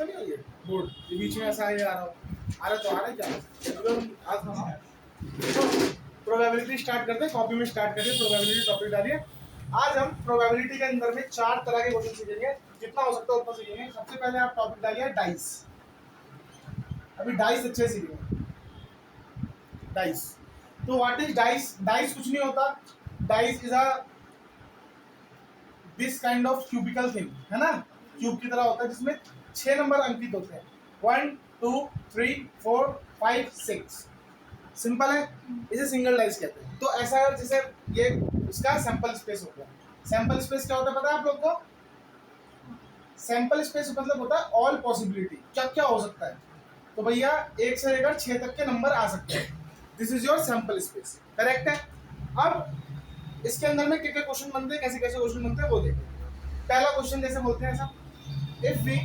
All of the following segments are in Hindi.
तो नहीं हो ये बोर्ड ये बीच में ऐसा आ रहा हो आ रहा तो आ रहा है क्या अगर आज हम प्रोबेबिलिटी स्टार्ट करते हैं कॉपी में स्टार्ट करते हैं प्रोबेबिलिटी टॉपिक डालिए। आज हम प्रोबेबिलिटी के अंदर में 4 तरह के क्वेश्चन सीखेंगे जितना हो सकता है उतना सीखेंगे। सबसे पहले आप टॉपिक डालिए डाइस। अभी डाइस अच्छे सीखेंगे डाइस। तो व्हाट इज डाइस? डाइस कुछ नहीं होता। Dice is a this kind of cubicle thing है ना, क्यूब की तरह होता है जिसमें 6 नंबर अंकित होते हैं 1 2 3 4 5 6। सिंपल है, इसे सिंगल डाइस कहते हैं। तो ऐसा जैसे ये इसका सैंपल स्पेस होता है। सैंपल स्पेस क्या होता है पता है आप लोग को? सैंपल स्पेस मतलब होता है ऑल पॉसिबिलिटी, क्या क्या हो सकता है। तो भैया 1 से लेकर 6 तक के नंबर आ सकते हैं। This is your sample space, correct है। अब इसके अंदर में क्या क्या क्वेश्चन बनते हैं, कैसे कैसे क्वेश्चन बनते हैं वो देखो। पहला क्वेश्चन जैसे बोलते हैं ऐसा, if we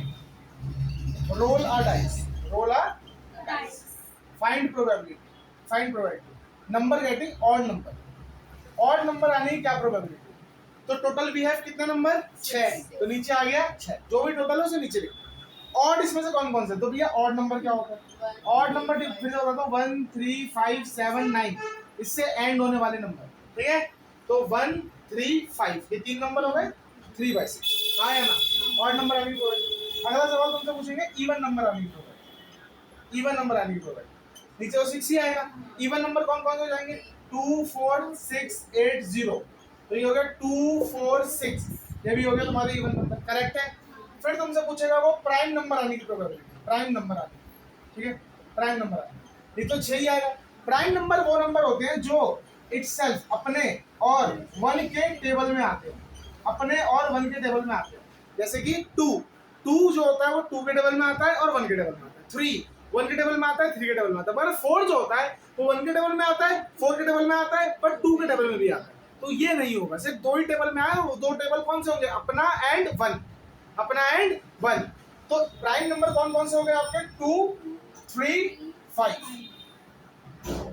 roll a dice, roll a dice, find probability number getting odd number, odd number आने की क्या प्रोबेबिलिटी। तो टोटल वी हैव कितना नंबर 6, तो नीचे आ गया 6, जो भी टोटल है उसे नीचे लिखो। ऑड इसमें से कौन कौन से, तो भैया ऑड नंबर क्या होता है? ऑड नंबर फिर से होता है 1 3 5 7 9, इससे एंड होने वाले नंबर, ठीक है। तो 1 3 5 ये 3 नंबर हो गए 3/6, हाँ या ना। ऑड नंबर आने की प्रोबेबिलिटी। अगला सवाल तुमसे पूछेंगे इवन नंबर आने की प्रोबेबिलिटी, इवन नंबर आने की प्रोबेबिलिटी। नीचे तो 6 ही आएगा। इवन नंबर कौन कौन से हो जाएंगे? 2 4 6 8 0, तो ये हो गया 2 4 6, ये भी हो गया तुम्हारे इवन नंबर, करेक्ट है। फिर तुमसे पूछेगा वो प्राइम नंबर आने की प्रोबेबिलिटी, प्राइम नंबर आने, ठीक है, प्राइम नंबर आने। ये तो 6 ही आएगा। प्राइम नंबर वो नंबर होते हैं जो इटसेल्फ अपने और 1 के टेबल में आते हैं, अपने और 1 के टेबल में आते हैं। जैसे कि 2 जो होता है वो 2 के टेबल में आता है और 1 के टेबल में आता है। 3 1 के टेबल में आता है 3 के टेबल में आता है। पर 4 जो होता है वो 1 के टेबल में आता है 4 के टेबल में आता है पर 2 के टेबल में भी आता है। तो ये नहीं होगा, सिर्फ 2 ही टेबल में आए। वो 2 टेबल कौन से होंगे? अपना एंड 1, अपना एंड 1। तो प्राइम नंबर कौन कौन से हो गए आपके? 2 3 5,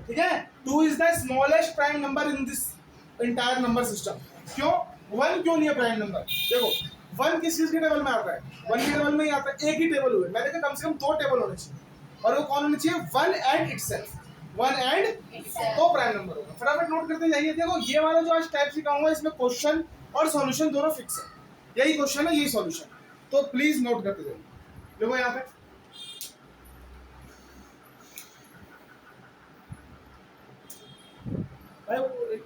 ठीक है। 2 is the smallest prime number in this entire number system. क्यों 1 क्यों नहीं है प्राइम नंबर? देखो 1 किस चीज के टेबल में आता है? 1 के टेबल में ही आता है। एक ही टेबल हुए, मैंने कहा कम से कम 2 टेबल होने चाहिए, और वो कौन होने चाहिए? 1 एंड इटसेल्फ, 1 एंड तो प्राइम नंबर होगा। फटाफट नोट करते जाइए। देखो ये वाला जो आज टाइप सिखाऊंगा इसमें क्वेश्चन और सॉल्यूशन दोनों फिक्स है, यही क्वेश्चन है यही सॉल्यूशन, तो प्लीज नोट करते जाइए। देखो यहाँ पे वो एक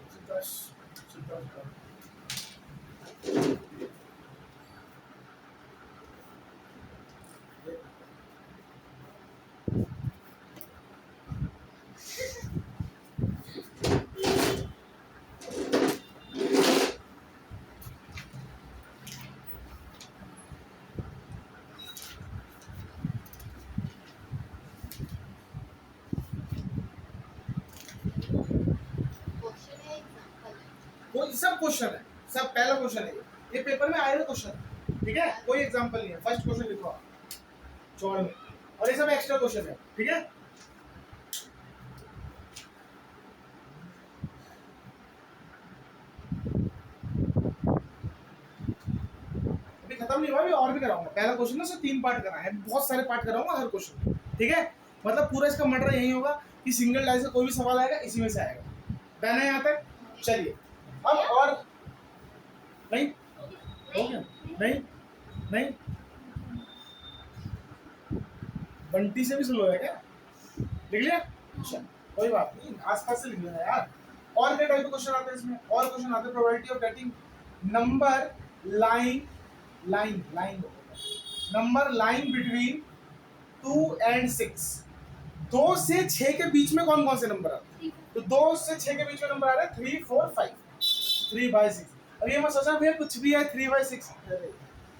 वो सब क्वेश्चन है, सब पहला क्वेश्चन है ये पेपर में आए हुए क्वेश्चन है, ठीक है। कोई एग्जांपल नहीं है, फर्स्ट क्वेश्चन लिखो आप चौड़ में, और ये सब एक्स्ट्रा क्वेश्चन है, ठीक है। अभी खत्म नहीं हुआ, अभी और भी कराऊंगा। पहला क्वेश्चन ना सिर्फ 3 पार्ट कराना है, बहुत सारे पार्ट कराऊंगा हर क्वेश्चन, ठीक है। मतलब पूरा इसका मटर यही होगा कि सिंगल डाई से कोई भी सवाल आएगा इसी में से आएगा। डन है यहाँ तक? चलिए अब और नहीं हो गया, नहीं नहीं बंटी से भी स्लो है क्या? लिख लिया? अच्छा कोई बात नहीं, आसपास से लिख लेना यार। और क्या टाइप के क्वेश्चन आते हैं इसमें? और क्वेश्चन आते हैं probability of getting number line number line between 2 and 6। 2 से 6 के बीच में कौन कौन से नंबर आते हैं? तो 2 से 6 के बीच में नंबर आ रहा है 3 4 5, 3/6। अब ये मैं सोचा भैया कुछ भी है 3/6,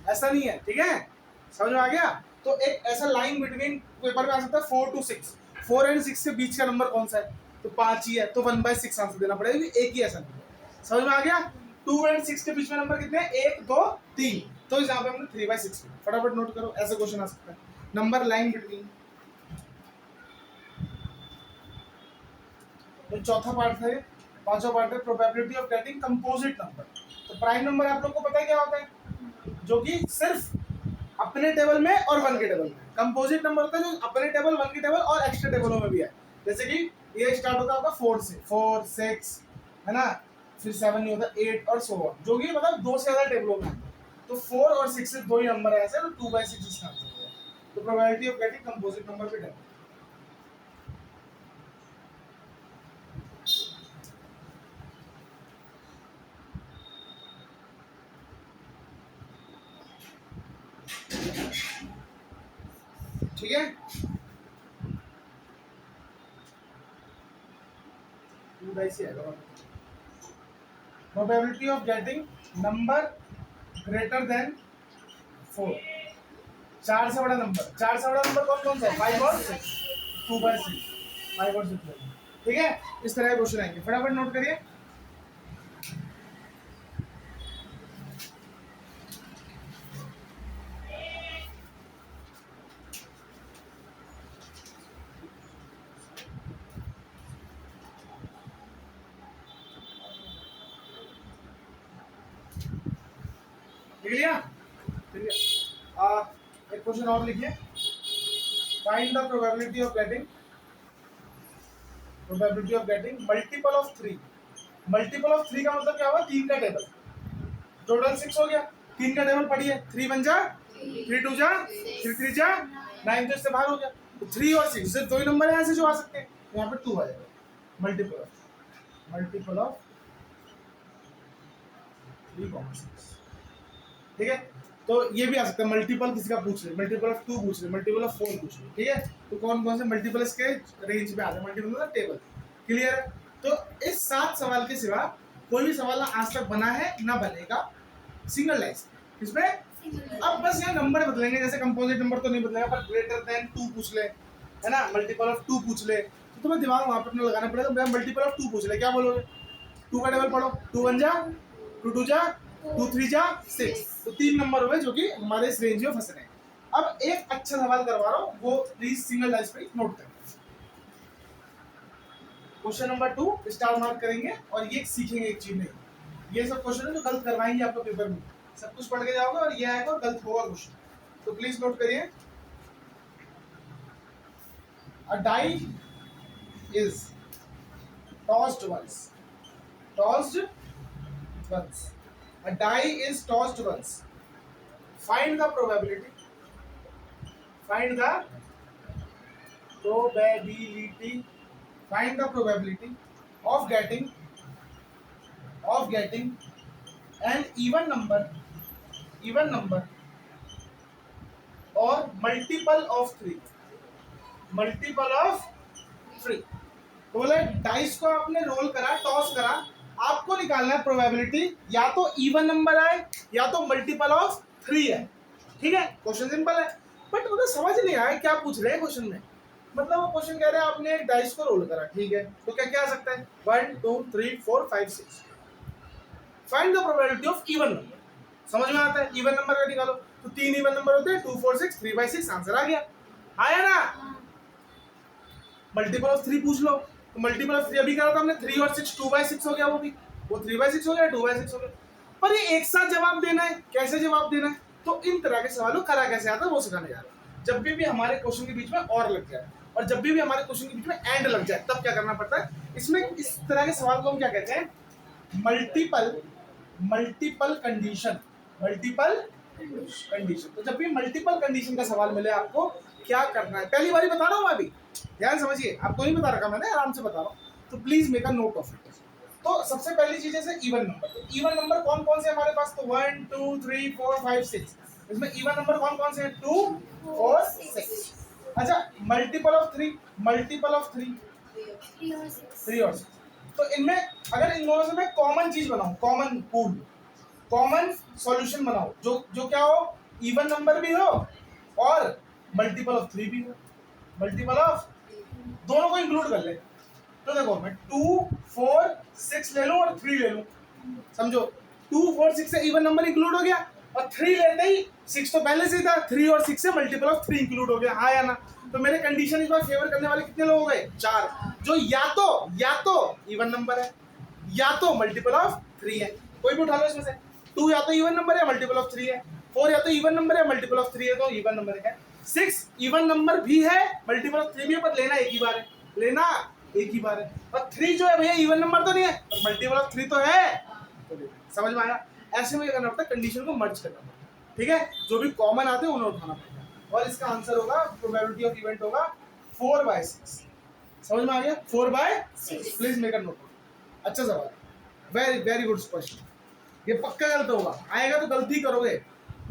ऐसा नहीं है, ठीक है, समझ में आ गया। तो एक ऐसा लाइन बिटवीन पेपर में आ सकता है 4 to 6, 4 and 6 के बीच का नंबर कौन सा है? तो 5 ही है, तो 1/6 आंसर देना पड़ेगा, एक ही ऐसा नंबर। समझ में आ गया? 2 and 6 के बीच में नंबर कितने हैं? 1 2 3, तो यहाँ पे हमने 3/6। फटाफट नोट करो, ऐसे क्वेश्चन आ सकता है। नंबर लाइन बिटवीन, तो चौथा पार्ट है, पांचवा पार्ट है probability of getting composite number. तो प्राइम नंबर आप लोग को पता है क्या होता है? जो कि सिर्फ अपने टेबल में और वन के टेबल में। कंपोजिट नंबर होता है जो अपने टेबल, वन के टेबल और एक्स्ट्रा टेबलों में भी है। जैसे कि ये स्टार्ट होता है आपका 4 से, 4 6 है ना, फिर 7 नहीं होता, 8 और so on, जो कि मतलब 2 से ज्यादा टेबलों में है। तो 4 और 6 से 2 ही नंबर है ऐसे, तो 2/6 इसका आंसर होगा। तो probability of getting composite number पे टेबल। ठीक है, 2/6 आएगा। Probability of getting number greater than 4, 4 से बड़ा नंबर। 4 से बड़ा नंबर कौन कौन सा है? 5 और 6, 2/6, 5 और 6। ठीक है, इस तरह के क्वेश्चन आएंगे, फटाफट नोट करिए। लिख लिया? एक क्वेश्चन और लिखिए। Find the probability of getting multiple of 3। Multiple of 3 का मतलब क्या हुआ? 3 का टेबल। टोटल 6 हो गया, 3 का टेबल पढ़िए। 3 1 जा, 3 2 जा, 3 3 जा, 9 तो इससे बाहर हो गया। तो 3 और 6 सिर्फ 2 ही नंबर है ऐसे जो आ सकते हैं, यहाँ पे 2 आ जाएगा। Multiple of 3,6। ठीक है, तो ये भी आ सकता है। मल्टीपल किसी का पूछ रहे, मल्टीपल ऑफ 2 पूछ रहे, मल्टीपल ऑफ 4 पूछ रहे। ठीक है, तो कौन कौन से मल्टीपल इसके रेंज में आते हैं? मल्टीपल मतलब टेबल। क्लियर है? तो इस 7 सवाल के सिवा कोई भी सवाल ना आज तक बना है ना बनेगा सिंगल लाइस इसमें। अब बस यहाँ नंबर बदलेंगे, जैसे कंपोजिट नंबर तो नहीं बदलेगा, पर ग्रेटर देन 2 पूछ ले, है ना, मल्टीपल ऑफ 2 पूछ ले, तो तुम्हें दिमाग वहां पर अपना लगाना पड़ेगा। मल्टीपल ऑफ 2 पूछ ले, क्या बोलोगे? 2 का टेबल पढ़ो। 2 1 जा, 2 2 जा, 2 3 जा, 6। तो 3 नंबर हुए जो कि हमारे इस रेंज में फंस रहे हैं। अब एक अच्छा सवाल करवा रहा हूँ, वो प्लीज सिंगल लाइस पे नोट करें। क्वेश्चन नंबर 2 स्टार मार्क करेंगे, और ये सीखेंगे एक चीज नहीं। ये सब क्वेश्चन है जो गलत करवाएंगे आपको पेपर में। सब कुछ पढ़ के जाओगे और ये आएगा और गलत होगा क्वेश्चन, तो प्लीज नोट करिए। A die is tossed once, tossed once, a die is tossed once. Find the probability find the of getting an even number or multiple of 3। तो बोले डाइस को आपने रोल करा, टॉस करा, आपको निकालना है प्रोबेबिलिटी या तो इवन नंबर है या तो मल्टीपल ऑफ 3 है। ठीक है, क्वेश्चन सिंपल है, बट मुझे समझ नहीं आया क्या पूछ रहे हैं क्वेश्चन में। मतलब वो क्वेश्चन कह रहे हैं आपने एक डाइस को रोल करा, ठीक है, तो क्या क्या आ सकता है? 1 2 3 4 5 6। Find the probability of even number. समझ में आता है? इवन नंबर का निकालो, तो 3 इवन नंबर होते हैं, 2 4 6 3/6। आंसर आ गया, आया ना? मल्टीपल ऑफ 3 पूछ लो, तो मल्टीपल ऑफ 3 अभी करा था हमने, 3 और 6 2/6 हो गया, वो 3/6 हो गया, 2/6 हो गया। पर ये एक साथ जवाब देना है, कैसे जवाब देना है? तो इन तरह के सवालों करा कैसे आता है वो सिखाने जा रहा हूं। जब भी हमारे क्वेश्चन के बीच में और लग जाए और जब भी हमारे क्वेश्चन के बीच में एंड लग जाए, तब क्या करना पड़ता है? इसमें इस तरह के सवाल को हम क्या कहते हैं? Multiple condition. तो जब भी मल्टीपल कंडीशन का सवाल मिले आपको क्या करना है, पहली बार बता रहा हूँ अभी, ध्यान समझिए, आपको नहीं बता रखा मैंने, आराम से बता रहा हूँ, तो please make a note of it. तो सबसे पहली चीज है इवन नंबर। तो इवन नंबर कौन कौन से हमारे पास? तो 1 2 3 4 5 6। इसमें इवन नंबर कौन कौन से हैं? 2 4 6। अच्छा, मल्टीपल ऑफ 3 3 और 6। तो इनमें अगर इन दोनों से मैं कॉमन चीज बनाऊं, कॉमन पूल, कॉमन सॉल्यूशन बनाओ, जो क्या हो? इवन नंबर भी हो और मल्टीपल ऑफ 3 भी हो। मल्टीपल ऑफ दोनों को इंक्लूड कर ले, तो देखो मैं 2 4 6 ले लूं और 3 ले लूं, समझो 2 4 6 से इवन नंबर इंक्लूड हो गया, और 3 लेते ही 6 तो पहले से ही था, 3 और 6 से मल्टीपल ऑफ 3 इंक्लूड हो गया, हाँ या ना? तो मेरे कंडीशन इस बार फेवर करने वाले कितने लोग हो गए? 4, जो या तो इवन नंबर है या तो मल्टीपल ऑफ 3 है। कोई भी उठा लो इसमें से, 2 या तो इवन नंबर है, मल्टीपल ऑफ 3 है। 4 या तो इवन नंबर है, मल्टीपल ऑफ 3 है तो इवन नंबर है। 6 इवन नंबर भी है, मल्टीपल ऑफ 3 भी है, पर लेना एक ही बार है, लेना एक ही बार है। और 3 जो है भैया इवन नंबर तो नहीं है, पर मल्टीपल ऑफ 3 तो है, तो लेना। समझ में आया? ऐसे में करना पड़ता है, कंडीशन को मर्ज करना पड़ता है, ठीक है। जो भी कॉमन आते हैं उन्हें उठाना पड़ता है, और इसका आंसर होगा, प्रोबेबिलिटी ऑफ इवेंट होगा 4/6। समझ में आ गया? 4/6। Please make a note. अच्छा सवाल, वेरी वेरी गुड क्वेश्चन। ये पक्का गलत होगा, आएगा तो गलती करोगे,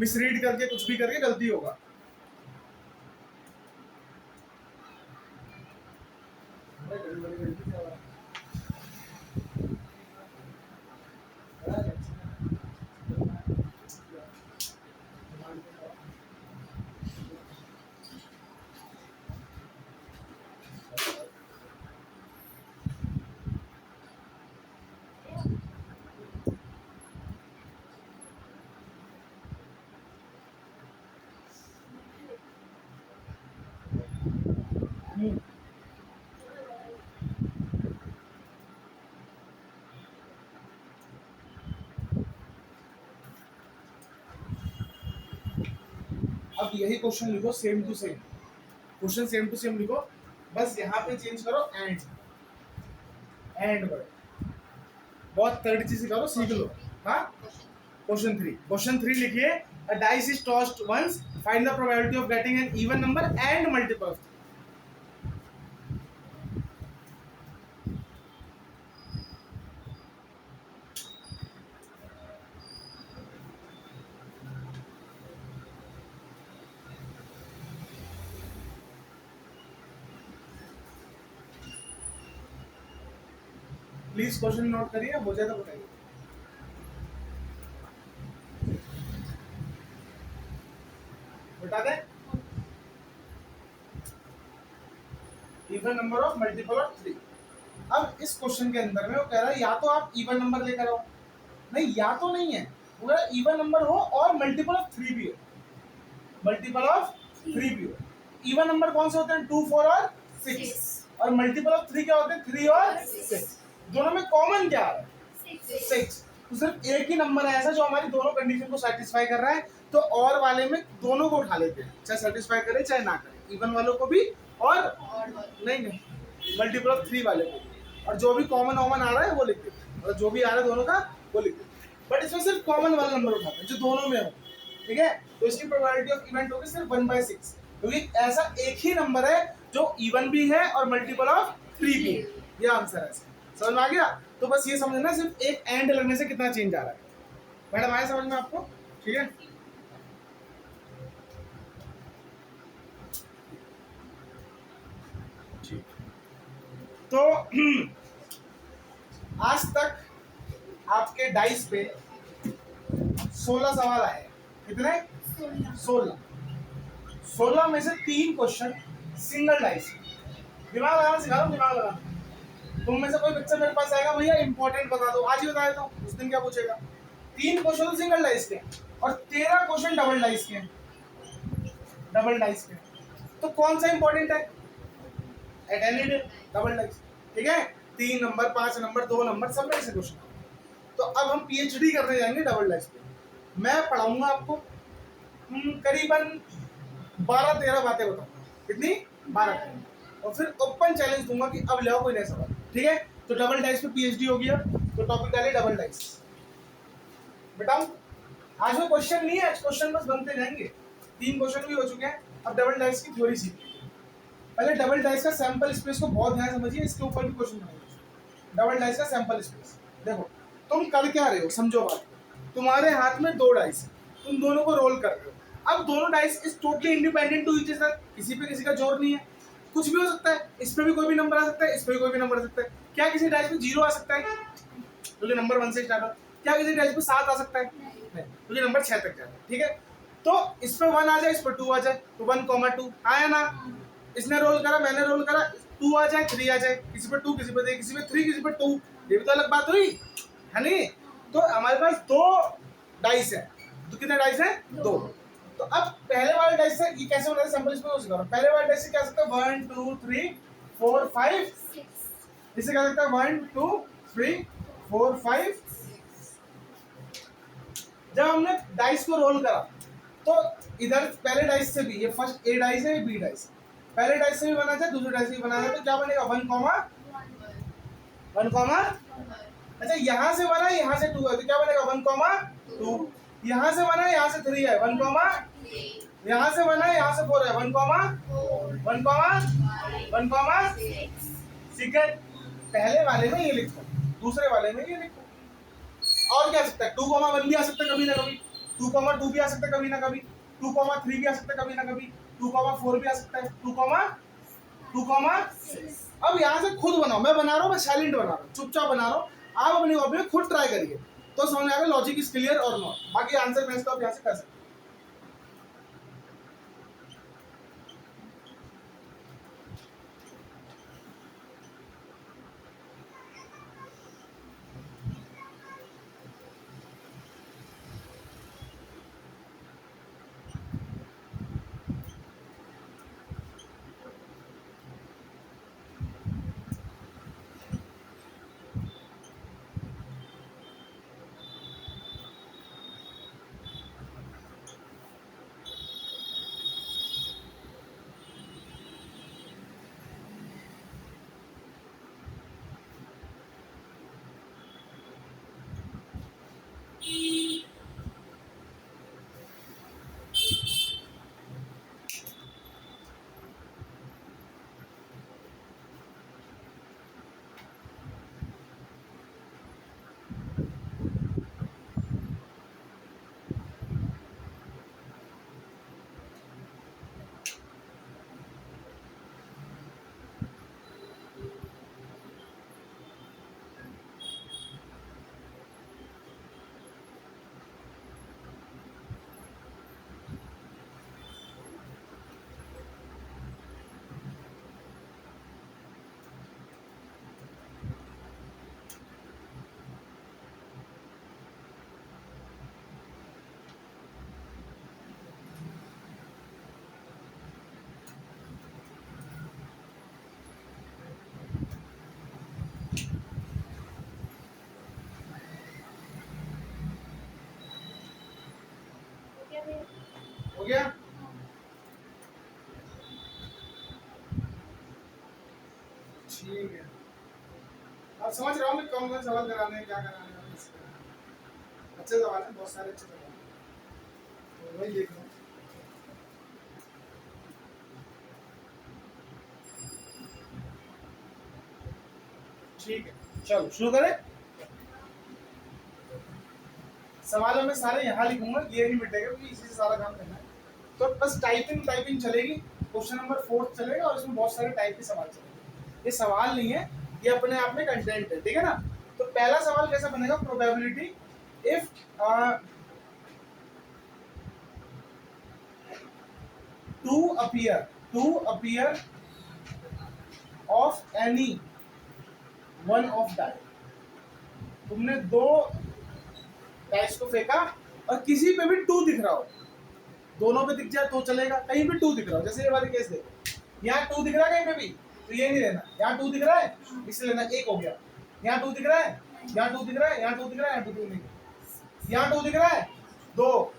मिसरीड करके कुछ भी करके गलती होगा। अब यही क्वेश्चन लिखो, same to same question, same to same लिखो, बस यहाँ पे चेंज करो एंड वर्ड। बहुत थर्ड चीज करो, सीख लो। हाँ, क्वेश्चन 3 लिखिए, a dice is tossed once, find the probability of getting an even number and multiple of 3। Please question note करिए, हो जाए तो बताइए। बता दें, even number of multiple of 3। अब इस क्वेश्चन के अंदर में वो कह रहा है या तो आप इवन नंबर लेकर आओ, नहीं या तो नहीं है, वो इवन नंबर हो और मल्टीपल ऑफ 3 भी हो, मल्टीपल ऑफ 3 भी हो। इवन नंबर कौन से होते हैं? 2, 4 और 6, और मल्टीपल ऑफ 3 क्या होते हैं? 3 और 6। दोनों में कॉमन क्या है? 6। तो सिर्फ एक ही नंबर है ऐसा जो हमारी दोनों कंडीशन को सेटिस्फाई कर रहा है, तो और वाले में दोनों को उठा लेते हैं, चाहे सेटिस्फाई करे चाहे ना करे, इवन वालों को भी और नहीं मल्टीपल ऑफ 3 वाले को, और जो भी कॉमन आ रहा है वो लिखते हैं, और जो भी आ रहा है दोनों का वो लिखते हैं। बट इसमें सिर्फ कॉमन वाला नंबर उठाते हैं जो दोनों में हो, ठीक है। तो इसकी प्रोबेबिलिटी ऑफ इवेंट होगी सिर्फ 1/6, क्योंकि ऐसा एक ही नंबर है जो इवन भी है और मल्टीपल ऑफ 3 भी है। ये आंसर है। समझ में आ गया? तो बस ये समझना सिर्फ एक एंड लगने से कितना चेंज आ रहा है। मैडम आया समझ में आपको? ठीक है। तो आज तक आपके डाइस पे 16 सवाल आए। कितने? 16 में से 3 क्वेश्चन सिंगल डाइस। दिमाग लगाना सिखा दो, दिमाग लगाना। तुम में से कोई बच्चा मेरे पास आएगा, भैया इंपॉर्टेंट बता दो, आज ही बता देता हूँ, उस दिन क्या पूछेगा? 3 क्वेश्चन सिंगल डाइस के और 13 क्वेश्चन डबल डाइस के। डबल डाइस के तो कौन सा इंपॉर्टेंट है? At any day double dice, ठीक है। 3 नंबर, 5 नंबर, 2 नंबर, सब में से क्वेश्चन। तो अब हम पीएचडी करने जाएंगे डबल डाइस पे। मैं पढ़ाऊंगा आपको करीबन 12-13 बातें बताऊंगा। कितनी? 12। और फिर ओपन चैलेंज दूंगा कि अब ले आओ कोई नया सवाल, ठीक है। तो डबल डाइस पे पीएचडी हो गया, तो टॉपिक डालिए डबल डाइस। बताओ, आज में क्वेश्चन नहीं है, क्वेश्चन बस बनते जाएंगे। 3 क्वेश्चन भी हो चुके हैं, अब डबल डाइस की थ्योरी सीखिए। पहले डबल डाइस का सैंपल स्पेस को बहुत ध्यान समझिए, इसके ऊपर भी क्वेश्चन बनाएंगे। डबल डाइस का सैंपल स्पेस देखो, तुम कर क्या रहे हो, समझो बात। तुम्हारे हाथ में 2 डाइस, तुम दोनों को रोल कर रहे हो। अब दोनों dice is totally independent to each other, किसी पे किसी का जोर नहीं है, कुछ भी हो सकता है। इस पे भी कोई भी नंबर आ सकता है, इस पे भी कोई भी नंबर आ सकता है। क्या किसी डाइस में 0 आ सकता है? क्योंकि नंबर 1 से स्टार्ट हो। क्या किसी डाइस पे 7 आ सकता है? नहीं, क्योंकि नंबर 6 तक जाता है, ठीक है। तो इस पे 1 आ जाए, इस पे 2 आ जाए, तो 1, 2 आया ना। इसने रोल करा, मैंने रोल करा, 2 आ जाए, 3 आ जाए, किसी पे 2, किसी पे 3, किसी पे 3, किसी पे 2, ये भी तो अलग बात हुई है नहीं। तो हमारे पास 2 डाइस है। तो कितने डाइस है? 2। तो अब पहले वाले डाइस से ये कैसे बनाते हैं? सैंपल इसमें हो सकता है। पहले वाले डाइस से क्या सकता है? 1 2 3 4 5 6। इसे क्या सकता है? 1 2 3 4 5 6। जब हमने डाइस को रोल करा तो इधर पहले डाइस से भी, ये फर्स्ट ए डाइस है, ये बी डाइस, पहले डाइस से भी बना जाए, दूसरे डाइस से भी बना जाए, तो क्या बनेगा 1 कॉमा 1 कॉमा। अच्छा यहाँ से बना, यहाँ से 2 है, तो क्या बनेगा 1 कॉमा 2। यहाँ से बना, यहाँ से 3 है, 1 कॉमा। यहाँ से बना, यहाँ से 4 है, 1 कॉमा 1 कॉमा 1 कॉमा 6। पहले वाले में ये लिखो, दूसरे वाले में ये लिखो। और क्या आ सकता है, 2 कॉमा 1 भी आ सकता है कभी ना कभी, 2 कॉमा 2 भी आ सकता है कभी ना कभी, 2 कॉमा 3 भी आ सकता है कभी ना कभी, 2 कॉमा 4 भी आ सकता है, 2 कॉमा 6। अब यहाँ से खुद बनाओ, मैं बना रहा हूँ, मैं साइलेंट बना रहा हूँ, चुपचाप बना रहा हूँ, आप अपनी कॉपी में खुद ट्राई करिए, तो समझ में आएगा लॉजिक इज क्लियर और नॉट। बाकी आंसर मैं आप यहाँ से कर सकते हैं। हो गया? ठीक है, अब समझ रहा हूँ मैं कौन कौन सवाल कराने हैं, क्या कराने हैं, अच्छे सवाल हैं, बहुत सारे अच्छे सवाल हैं, तो वही देख लो। ठीक है, चलो शुरू करें। सवालों में सारे यहाँ लिखूंगा, ये नहीं मिटेगा क्योंकि इसी से सारा काम करना है, तो बस टाइपिंग चलेगी। क्वेश्चन नंबर 4 चलेगा और इसमें बहुत सारे टाइप के सवाल चलेंगे। ये सवाल नहीं है, ये अपने आप में कंटेंट है, ठीक है ना। तो पहला सवाल कैसा बनेगा, probability if two appear of any one of die. तुमने 2 डाइस को फेंका और किसी पे भी 2 दिख रहा हो, दोनों पे दिख जाए तो चलेगा, कहीं भी 2 दिख रहा हो, जैसे ये वाली केस देखो, यहाँ 2 दिख रहा है कहीं पे भी, तो ये नहीं लेना, यहाँ 2 दिख रहा है इसलिए लेना, 1 हो गया। यहाँ 2 दिख रहा है, यहाँ 2 दिख रहा है, यहाँ 2 दिख रहा है, यहाँ 2 दिख रहा है, यहाँ 2 दिख रहा है, 2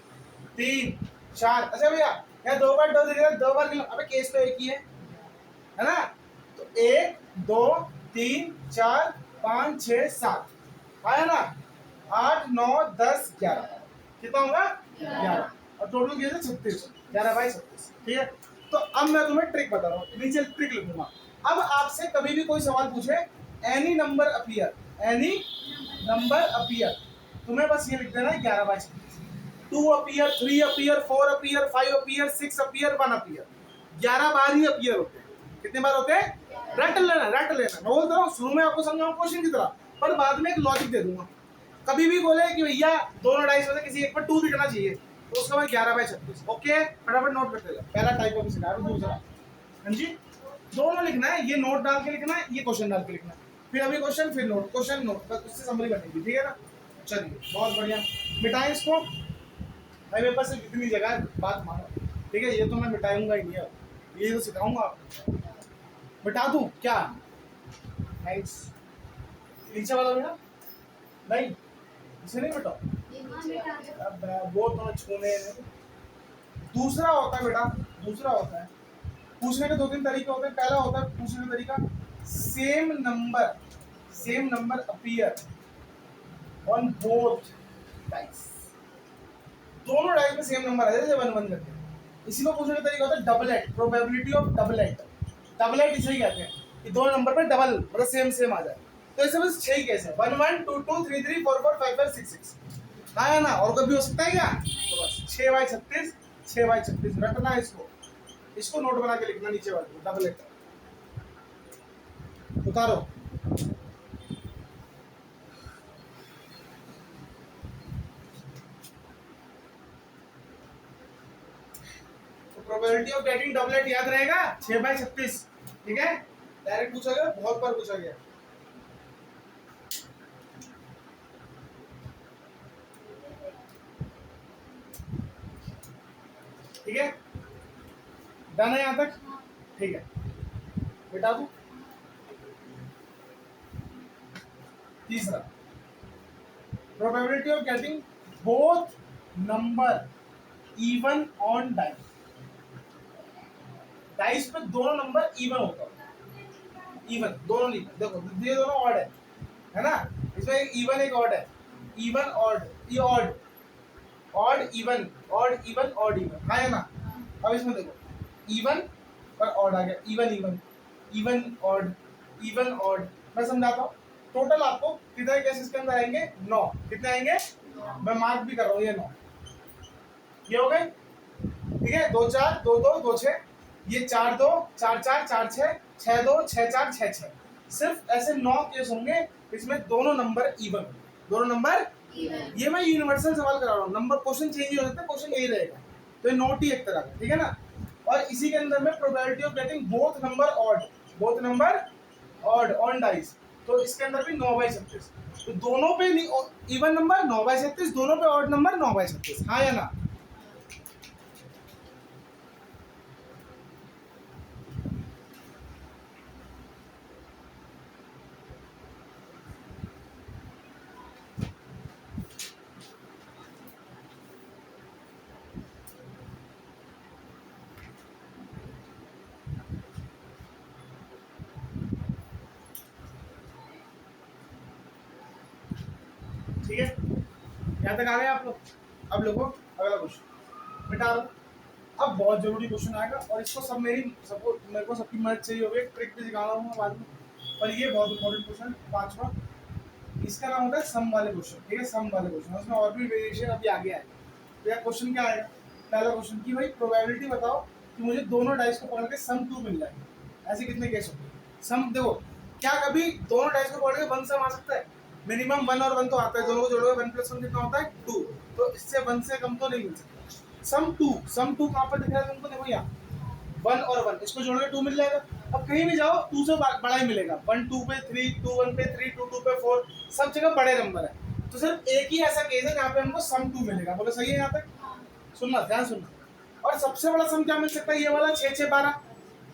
3 4। अच्छा भैया यहाँ 2 बार 2 दिख रहा है, 2 बार गिनो, अबे केस तो एक ही है ना। तो 1 2 3 4 5 6 7 आया ना, 8 9 10 11, कितना होगा 11, और टोटल किया 36, 11 बाई 36, ठीक है। तो अब मैं तुम्हें ट्रिक बता रहा हूँ, नीचे ट्रिक लिखूंगा। अब आपसे कभी भी कोई सवाल पूछे, any number appear, any number appear, तुम्हें बस ये लिख देना है 11 by 36। 2 appear, 3 appear, 4 appear, 5 appear, 6 appear, 1 appear, 11 bar he appear होते हैं। कितने बार होते हैं, रट लेना रट लेना। मैं बोल रहा हूँ शुरू में आपको समझाऊँ क्वेश्चन की तरह, पर बाद में एक लॉजिक दे दूंगा। कभी भी बोले कि भैया दोनों डाइस में से किसी एक पर 2 दिखना चाहिए, तो उसका मैं 11 बाई 36। ओके, फटाफट नोट करते जाओ। पहला टाइप ऑफ सिखा रहा हूं, दूसरा। हाँ जी, दोनों लिखना है, ये नोट डाल के लिखना है, ये क्वेश्चन डाल के लिखना है, फिर अभी क्वेश्चन फिर नोट, क्वेश्चन नोट, बस उससे समरी बनेगी, ठीक है ना। चलिए बहुत बढ़िया, मिटाएं इसको भाई, मेरे पास इतनी जगह है, बात मानो, ठीक है। ये तो मैं मिटाऊंगा ही नहीं, अब ये तो सिखाऊंगा आपको। मिटा दूं क्या, नाइस, नीचे वाला बेटा नहीं, इसे नहीं मिटाओ, अब वो तो छूने दूसरा होता है बेटा, दूसरा होता है पूछने के 2-3 तरीके होते हैं। पहला होता है पूछने का तरीका same number appear on both dice. दोनों डाइस में सेम नंबर है, जैसे 1 1 करके। इसी को पूछने का तरीका होता है doublet, probability of doublet. Doublet इसे ही कहते हैं कि दोनों नंबर पे डबल मतलब सेम आ जाए। तो ऐसे बस 6 केस है, 1 1 2 2 3 3 4 4 5 5 6 6। हाँ है ना, और कभी हो सकता है क्या? तो बस 6 बाई 36, 6 बाई 36 रटना है इसको नोट बना के लिखना नीचे वाले डबलेट उतारो। तो प्रोबेबिलिटी ऑफ गेटिंग डबलेट याद रहेगा 6 बाई 36। ठीक है, डायरेक्ट पूछा गया, बहुत बार पूछा गया। ठीक है, डन है यहाँ तक? ठीक है बेटा। तू तीसरा, probability of getting both number even on dice. Dice पे दोनों नंबर इवन होता है, इवन दोनों नहीं। देखो ये दोनों ऑड है ना, इसमें एक इवन एक ऑड है। इवन ऑड, ये odd odd even odd even odd even, है ना। अब इसमें देखो इवन और ऑड आ गया, even even even odd even odd. मैं समझाता हूँ। टोटल आपको कितने केसेस के अंदर आएंगे? 9। कितने आएंगे? मैं मार्क भी कर रहा हूँ, ये 9 ये हो गए। ठीक है, 2 4 2 2 2 6, ये 4 2 4 4 4 6 6 2 6 4 6 6। सिर्फ ऐसे 9 केस होंगे इसमें दोनों नंबर इवन, दोनों नंबर ये मैं यूनिवर्सल सवाल करा रहा हूँ। नंबर क्वेश्चन चेंज हो सकता है, क्वेश्चन यही रहेगा। तो ये नोट ही एक तरह का, ठीक है ना। और इसी के अंदर में probability of getting both number odd, both number odd on dice. तो इसके अंदर भी 9 बाई 36। तो दोनों पे इवन नंबर 9 बाई 36, दोनों पे ऑड नंबर 9 बाई 36। हाँ या ना? ठीक है, यहाँ तक आ गए आप लोग। अब लोगों अगला क्वेश्चन बेटा, अब बहुत जरूरी क्वेश्चन आएगा और इसको सब मेरे को सबकी मदद चाहिए होगी। ट्रिक भी सिखा रहा हूँ बाद में, पर ये बहुत इंपॉर्टेंट क्वेश्चन 5वां। इसका नाम होता है सम वाले क्वेश्चन। ठीक है, सम वाले क्वेश्चन, उसमें और भी वेरिएशन अभी आगे आए। तो यार क्वेश्चन क्या आएगा? पहला क्वेश्चन की भाई प्रोबेबिलिटी बताओ कि मुझे दोनों डाइस को पकड़ के सम 2 मिल जाए। ऐसे कितने केस होंगे? सम देखो, क्या कभी दोनों डाइस को पकड़ के 1 सम आ सकता है? मिनिमम 1 और 1 तो आता है, दोनों को जोड़ोगे 1 + 1 कितना होता है? 2। तो इससे 1 से कम तो नहीं मिल सकता। सम 2 कहाँ पर दिख रहा है तुमको? देखो यहाँ 1 और 1, इसको जोड़ोगे 2 मिल जाएगा। अब कहीं भी जाओ 2 से बड़ा ही मिलेगा। 1 2 पे 3, 2 1 पे 3, 2 2 पे 4, सब जगह बड़े नंबर है। तो सिर्फ एक ही ऐसा केस है जहाँ पे हमको सम 2 मिलेगा। बोलो सही है यहाँ तक? सुनना, ध्यान सुनना। और सबसे बड़ा सम क्या मिल सकता है? ये वाला 6 6 12,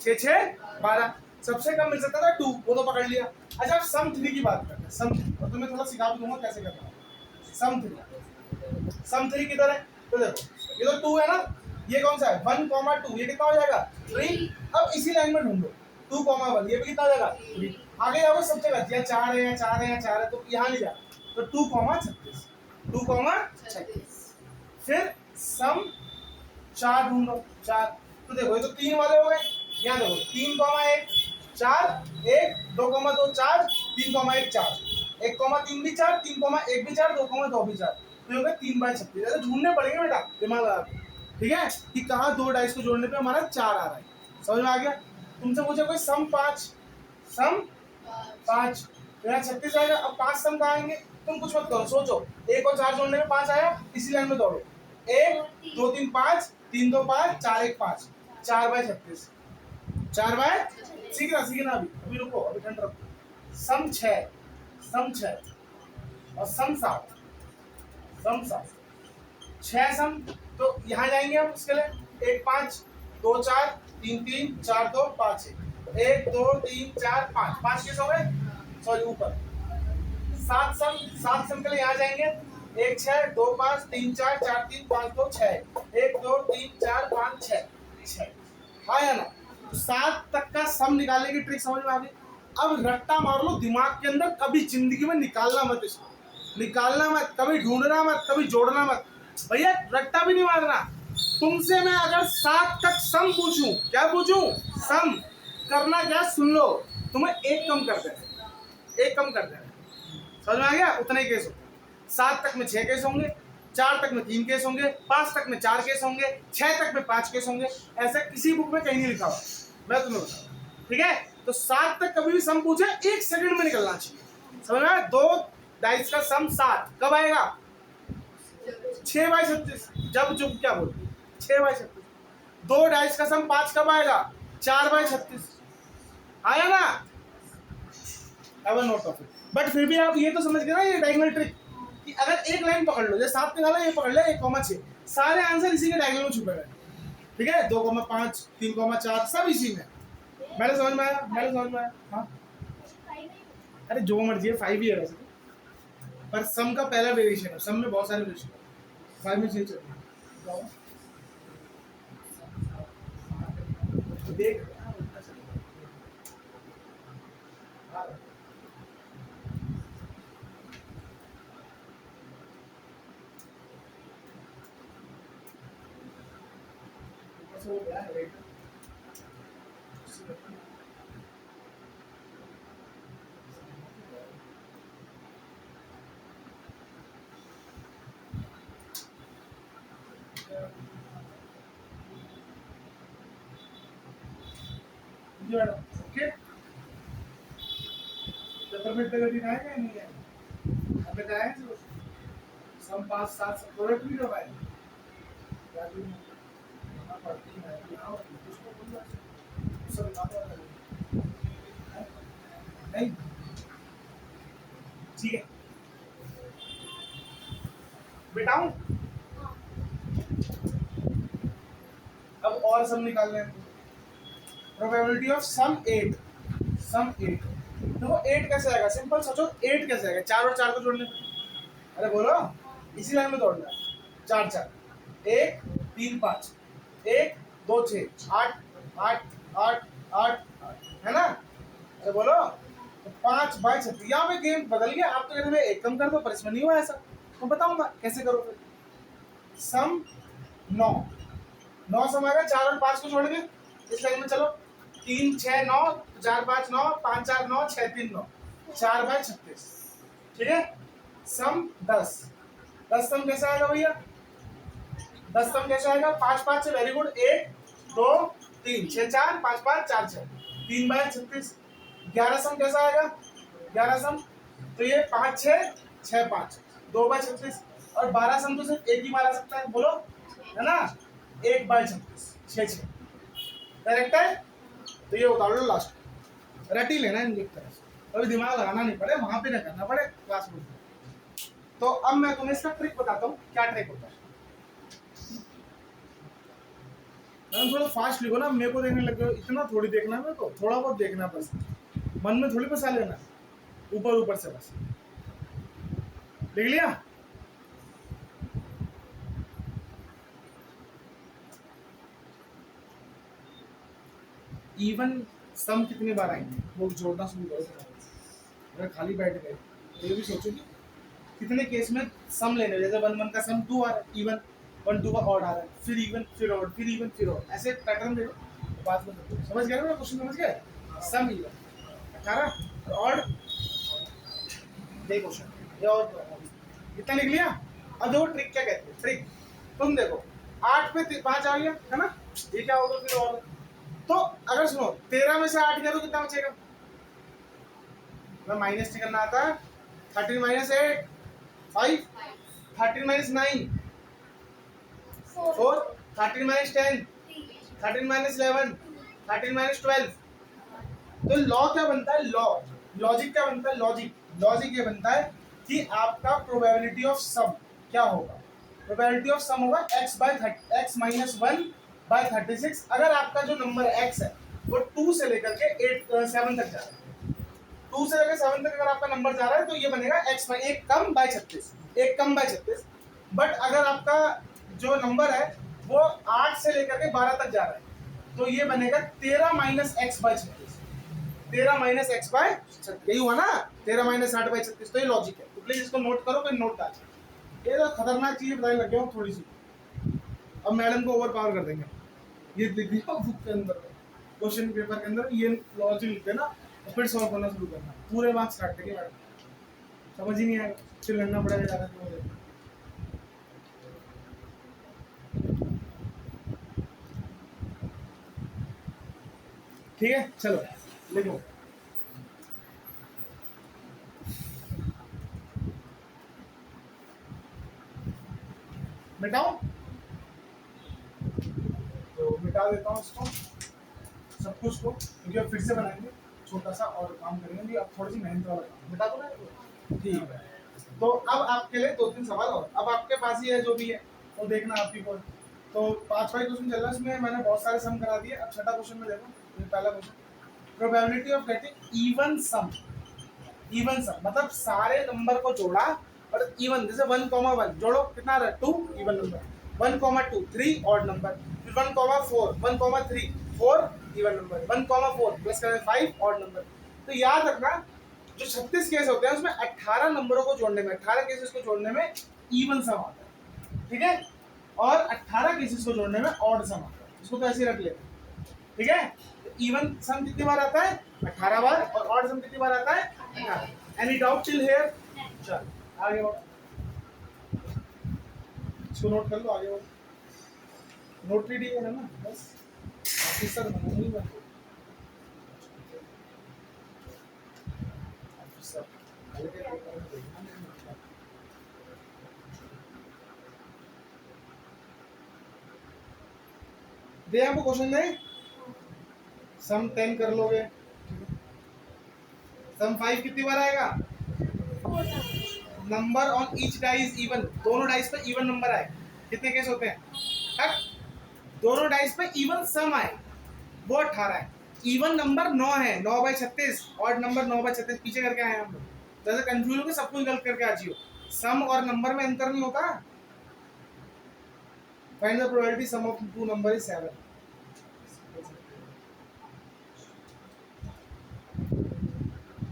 6 6 12। सबसे कम मिल सकता था 2, वो तो पकड़ लिया। अच्छा, अब सम 3 की बात करते हैं। सम 3, और तुम्हें थोड़ा सिखा दूंगा कैसे करना है। सम 3 किधर है? तो देखो ये तो 2 है ना, ये कौन सा है? 1 2, ये कितना हो जाएगा? 3। अब इसी लाइन में ढूंढो 2 1, ये भी कितना हो जाएगा? 3। आगे जाओगे सब जगह या 4 है या 4 है या 4 है, तो यहाँ नहीं जा। तो 2 36, 2 36। फिर सम 4 ढूंढो, 4। तो देखो ये तो 3 वाले हो गए। यहाँ देखो 3 1 4 1 2 2 4 3 1 4, 1 3 भी 4, 3 1 भी 4, 2 2 भी 4। तो हो गया 3 बाई 36। ऐसे ढूंढने पड़ेंगे बेटा, दिमाग लगा के। ठीक है, कि कहाँ 2 डाइस को जोड़ने पे हमारा 4 आ रहा है। समझ में आ गया? तुमसे पूछे कोई सम 5, सम 5, तो यहाँ 36 आएगा। अब 5 सम कहाँ आएंगे? तुम कुछ मत करो, सोचो। 1 और 4 जोड़ने में 5 आया, इसी लाइन में दौड़ो। 1 2 3 5, 3 2 5, 4 1 5, 4 बाई 36, 4 बाई। सीखना अभी रुको, अभी ठंड रखो। सम 6, सम 6 और सम 7, सम 7, 6 सम। तो यहाँ जाएंगे हम उसके लिए 1 5 2 4 3 3 4 2 5 1, 1 2 3 4 5 केस हो गए। सॉरी ऊपर 7 सम, 7 सम के लिए यहाँ जाएंगे 1 6 2 5 3 4 4 3 5 2 6 1 2 3 4 5 6 6 हाँ या ना। तो 7 तक का सम निकालने की ट्रिक समझ में आ गई। अब रट्टा मार लो दिमाग के अंदर, कभी जिंदगी में निकालना मत इसको, निकालना मत, कभी ढूंढना मत, कभी जोड़ना मत भैया, रट्टा भी नहीं मारना। तुमसे मैं अगर 7 तक सम पूछूं, क्या पूछूं, सम करना क्या, सुन लो, तुम्हें एक कम कर देना, एक कम कर देना, समझ में आ गया। उतने ही केस होते हैं। 7 तक में 6 केस होंगे, 4 तक में 3 केस होंगे, 5 तक में 4 केस होंगे, 6 तक में 5 केस होंगे। ऐसा किसी बुक में कहीं नहीं लिखा हुआ, मैं तुम्हें बता रहा हूं, ठीक है। तो 7 तक कभी भी सम पूछे 1 सेकंड में निकलना चाहिए, समझ में आया। 2 डाइस का सम 7 कब आएगा, 6 बाई 36, जब चुप क्या बोल, 6 बाई 36। 2 डाइस का सम 5 कब आएगा, 4 बाई 36, आया ना। अब नोट ऑफ इट। बट फिर भी आप ये तो समझ गए ना ये डायगोनल ट्रिक, कि अगर एक लाइन पकड़ लो, जैसे 7 निकाला, ये पकड़ ले 1,6, सारे आंसर इसी के डायगोनल में छुपे हुए, ठीक है। 2,5 3,4 सब इसी में। मैंने समझ में आया, मैंने समझ में आया, हाँ। अरे जो मर्जी है, 5 ही है वैसे, पर सम का पहला वेरिएशन है, सम में बहुत सारे वेरिएशन है, 5 में चेंज करना देख। हो गया है राइट, ओके। पेपर में दिन आएगा या नहीं आएगा, हमें आएगा सम 5 7 सब प्रोडक्ट भी दो भाई, क्या भी पड़ती है ना, उसको बोल सब नहीं, ठीक है बेटाऊं। अब और सम निकालने हैं, प्रोबेबिलिटी ऑफ सम 8, सम 8। देखो 8 कैसे आएगा, सिंपल सोचो 8 कैसे आएगा, 4 और 4 को जोड़ने पे, अरे बोलो इसी लाइन में तोड़ना है, 4 4 1 3 5 1 2 6 8 8 8 8 है ना, अरे बोलो। तो 5 बाई 36, यहाँ पे गेम बदल गया, आप तो कहते हैं एक कम कर दो, पर इसमें नहीं हुआ ऐसा, तो बताऊंगा कैसे करो फिर। सम 9 9 सम आएगा, 4 और 5 को जोड़ के इस लाइन में चलो, 3 6 9 4 5 9 5 4 9 6 3 9 4 बाई 36, ठीक है। सम 10 10 सम कैसे आएगा भैया, 10 सम कैसे आएगा, 5 5 से, वेरी गुड, 1 2 3 6 4 5 5 4 6 3 बाई 36। 11 सम कैसा आएगा, 11 सम, तो ये 5 6 6 5 2 बाई 36, और 12 सम तो सिर्फ एक ही मारा सकता है, बोलो, है ना, 1 बाई 36 6 6, करेक्ट है। तो ये उतार लो लास्ट, रट ही लेना है एक तरह से, अभी दिमाग लगाना नहीं पड़े, वहां पे ना करना पड़े क्लास में। तो अब मैं तुम्हें इसका ट्रिक बताता हूँ, क्या ट्रिक होता है। थोड़ा फास्ट लिखो ना, मेरे को देखने लग गए, इतना थोड़ी देखना है मेरे को, थोड़ा बहुत देखना बस, मन में थोड़ी बसा लेना, ऊपर ऊपर से बस, लिख लिया। इवन सम कितनी बार आएंगे, वो जोड़ना शुरू करो। अगर खाली बैठ गए तो ये भी सोचो कि कितने केस में सम लेने, जैसे 1 1 का सम 2 आ रहा है, इवन 1 2 का ऑड आ रहा है, फिर इवन फिर ऑड, फिर इवन फिर ऑड, ऐसे पैटर्न देखो, बात में समझ गए ना, क्वेश्चन समझ गए, सम इवन 18 ऑड, देखो क्वेश्चन ये और इतना लिख लिया। अब देखो ट्रिक क्या कहते हैं, ट्रिक तुम देखो 8 पे 5 आ गया है ना, ये क्या होगा फिर और, तो अगर सुनो 13 में से 8 गया तो कितना बचेगा, मैं माइनस नहीं करना आता, 13 minus 8 5, 13 minus 9 4, 13 minus 10 13 minus 11 13 minus 12। तो लॉ क्या बनता है, लॉ लॉजिक क्या बनता है, लॉजिक ये बनता है कि आपका प्रोबेबिलिटी ऑफ सम क्या होगा, प्रोबेबिलिटी ऑफ सम होगा x by x minus 1 by 36। अगर आपका जो नंबर x है वो 2 से लेकर के 7 तक जा रहा है, 2 से लेकर 7 तक अगर आपका नंबर जा रहा है तो ये बनेगा x में 1 कम बाय 36, एक कम बाय 36। बट अगर आपका जो नंबर है वो 8 से लेकर के 12 तक जा रहा है तो ये बनेगा 13 minus x by 36। 13 minus x by 36 यही हुआ ना, 13 माइनस 8 बाय 36। तो ये लॉजिक है, तो प्लीज इसको नोट करो, फिर नोट डाल। ये तो खतरनाक चीजें बताने लग गया हूँ थोड़ी सी, अब मैडम को ओवर पावर कर देंगे। ये लिख दिया बुक के अंदर, क्वेश्चन पेपर के अंदर ये लॉजिक लिख देना और फिर सॉल्व करना शुरू करना, पूरे मार्क्स काट देंगे मैडम, समझ ही नहीं आएगा, फिर लड़ना पड़ेगा ज़्यादा। ठीक है, चलो लिखो। मिटाओ, तो मिटा देता हूँ इसको सब कुछ को, क्योंकि अब फिर से बनाएंगे छोटा सा और काम करेंगे, अब थोड़ी सी मेहनत वाला काम। मिटा दो ना, ठीक है। तो अब आपके लिए 2-3 सवाल और, अब आपके पास ही है जो भी है तो देखना आपकी को। तो 5वां क्वेश्चन चल रहा है, उसमें मैंने बहुत सारे सम करा दिए। अब छठा क्वेश्चन में देखो, ये पहला question, probability of getting even sum. Even sum मतलब सारे नंबर को जोड़ा और इवन, जैसे 1,1 जोड़ो कितना आ रहा है 2 इवन नंबर, 1,2 3 ऑड नंबर, फिर 1,4 1,3 4 इवन नंबर, 1,4 प्लस करें 5 ऑड नंबर। तो याद रखना जो 36 केस होते हैं उसमें 18 नंबरों को जोड़ने में, 18 केसेस को जोड़ने में इवन सम आता है, ठीक है, और 18 केसेस को जोड़ने में ऑड सम आता है। इसको तो ऐसे ही रख लेते हैं, ठीक है। इवन सम कितनी बार आता है 18 बार, और ऑड सम कितनी बार आता है 18। Any doubt till here? चल आगे बढ़ो, इसको नोट कर लो, आगे बढ़ो। नोट रीडिंग है ना, बस ऑफिसर बनना नहीं बनना। ऑफिसर दे आपको क्वेश्चन दे, सम 10 कर लोगे, सम 5 कितनी बार आएगा, number on each dice even, दोनों डाइस पे इवन नंबर आए, कितने केस होते हैं, हट, दोनों डाइस पे इवन सम आए वो 18 है। इवन नंबर 9 है, 9 बाई 36, ऑड नंबर 9 बाई 36 पीछे करके आए हम लोग, जैसे कंफ्यूज हो के सब कुछ गलत करके आ जियो, सम और नंबर में अंतर नहीं होता। Find the probability sum of two number is 7।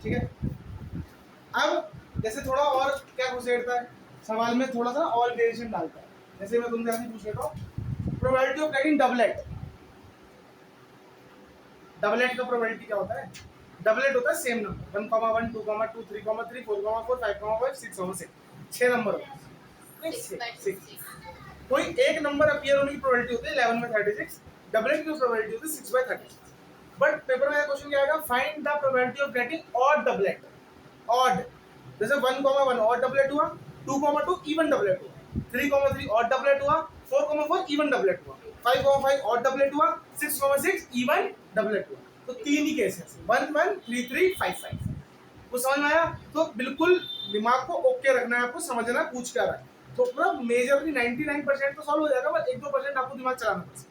ठीक है, अब जैसे थोड़ा और क्या घुसेड़ता है सवाल में, थोड़ा सा और वेरिएशन डालता है। जैसे मैं तुमसे ऐसे पूछ लेता हूँ, probability of getting doublet. Doublet का प्रोबेबिलिटी क्या होता है, डबलेट होता है सेम नंबर 1,1 2,2 3,3 4,4 5,5 6,6, 6 नंबर होते हैं, कोई एक नंबर अपीयर होने की प्रोबेबिलिटी होती है 11 में 36, डबलेट की प्रोबेबिलिटी होती है 6 बाय 36। बट पेपर में क्वेश्चन क्या आएगा, find the probability of getting odd doublet. Odd, जैसे 1,1 ऑड डबलेट हुआ, 2,2 इवन डबलेट हुआ, 3,3 ऑड डबलेट हुआ, 4,4 इवन डबलेट हुआ, 5,5 ऑड डबलेट हुआ, 6,6 इवन डबलेट हुआ। तो तीन ही केस है, 1 1 3 3 5 5। कुछ समझ में आया? तो बिल्कुल दिमाग को ओके रखना है, आपको समझना है पूछ क्या रहा है, तो पूरा मेजरली 99% तो सॉल्व हो जाएगा, बस 1-2% आपको दिमाग चलाना पड़ेगा,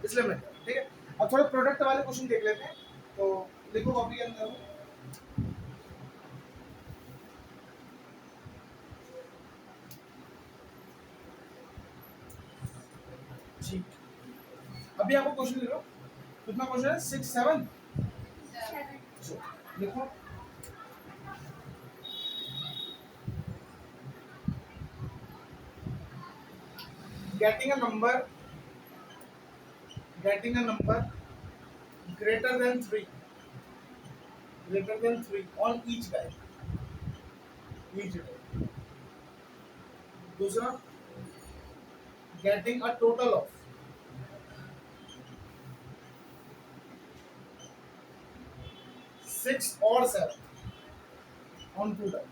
इसलिए मैं, ठीक है। अब थोड़े प्रोडक्ट वाले क्वेश्चन देख लेते हैं, तो देखो कॉपी के अंदर ठीक। अभी आपको क्वेश्चन ले लो, कितना क्वेश्चन है 6 7 लिखो। getting a number greater than 3 on each die, दूसरा getting a total of 6 or 7 on 2 die।